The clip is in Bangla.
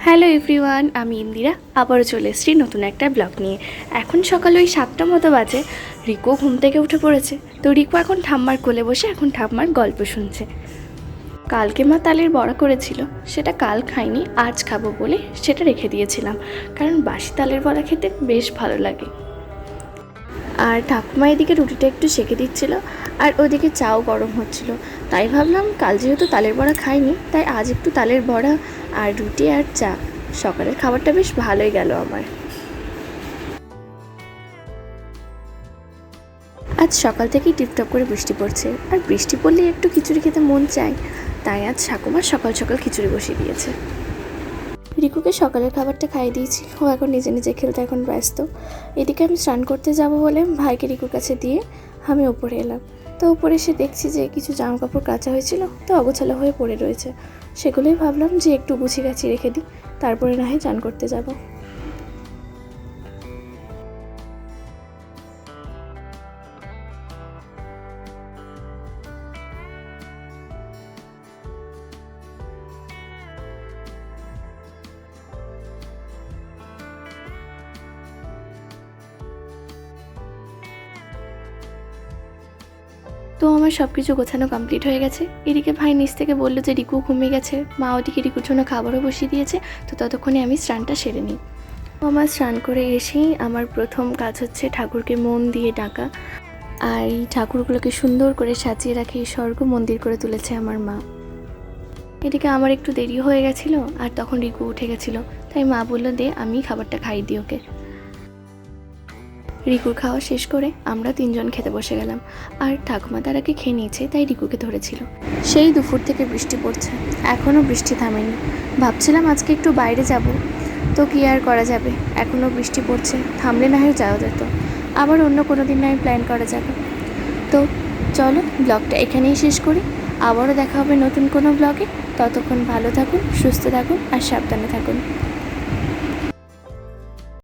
হ্যালো এভরিওয়ান, আমি ইন্দিরা আবারও চলে এসেছি নতুন একটা ব্লগ নিয়ে। এখন সকাল ওই 7টা মতো বাজে। রিকু ঘুম থেকে উঠে পড়েছে। তো রিকু এখন ঠাম্মার কোলে বসে এখন ঠাম্মার গল্প শুনছে। কালকে মা তালের বড়া করেছিল, সেটা কাল খাইনি, আজ খাবো বলে সেটা রেখে দিয়েছিলাম, কারণ বাসি তালের বড়া খেতে বেশ ভালো লাগে। আর ঠাকুমা এদিকে রুটিটা একটু সেঁকে দিচ্ছিল, আর ওদিকে চাও গরম হচ্ছিল। তাই ভাবলাম কাল যেহেতু তালের বড়া খাইনি, তাই আজ একটু তালের বড়া আর রুটি আর চা, সকালের খাবারটা বেশ ভালোই গেল আমার। আজ সকাল থেকেই টিপটপ করে বৃষ্টি পড়ছে, আর বৃষ্টি পড়লেই একটু খিচুড়ি খেতে মন চায়। তাই আজ ঠাকুমা সকাল সকাল খিচুড়ি বসিয়ে দিয়েছে। রিকুকে সকালের খাবারটা খাইয়ে দিয়েছি, ও এখন নিজে নিজে খেলতে এখন ব্যস্ত। এদিকে আমি স্নান করতে যাব বলে ভাইকে রিকুর কাছে দিয়ে আমি ওপরে এলাম। তো ওপরে এসে দেখছি যে কিছু জামা কাপড় কাচা হয়েছিল, তো অগোছালো হয়ে পড়ে রয়েছে। সেগুলোই ভাবলাম যে একটু গুছিয়ে গাছিয়ে রেখে দিই, তারপরে না হয় স্নান করতে যাব। তো আমার সব কিছু গোছানো কমপ্লিট হয়ে গেছে। এদিকে ভাই নিচ থেকে বললো যে রিকু ঘুমিয়ে গেছে, মা ওদিকে রিকুর জন্য খাবারও বসিয়ে দিয়েছে। তো ততক্ষণে আমি স্নানটা সেরে নিই। আমার স্নান করে এসেই আমার প্রথম কাজ হচ্ছে ঠাকুরকে মন দিয়ে ডাকা। আর এই ঠাকুরগুলোকে সুন্দর করে সাজিয়ে রাখে স্বর্গ মন্দির করে তুলেছে আমার মা। এদিকে আমার একটু দেরি হয়ে গেছিলো, আর তখন রিকু উঠে গেছিলো, তাই মা বললো দে আমি খাবারটা খাইয়ে দিই ওকে। রিকুর খাওয়া শেষ করে আমরা তিনজন খেতে বসে গেলাম, আর ঠাকুমা তার আগে খেয়ে নিয়েছে, তাই রিকুকে ধরেছিল। সেই দুপুর থেকে বৃষ্টি পড়ছে, এখনও বৃষ্টি থামেনি। ভাবছিলাম আজকে একটু বাইরে যাব, তো কি আর করা যাবে, এখনও বৃষ্টি পড়ছে, থামলে না হয় যাওয়া যেত। আবার অন্য কোনো দিন নয় প্ল্যান করা যাবে। তো চলো ব্লগটা এখানেই শেষ করি, আবারও দেখা হবে নতুন কোনো ব্লগে। ততক্ষণ ভালো থাকুন, সুস্থ থাকুন আর সাবধানে থাকুন।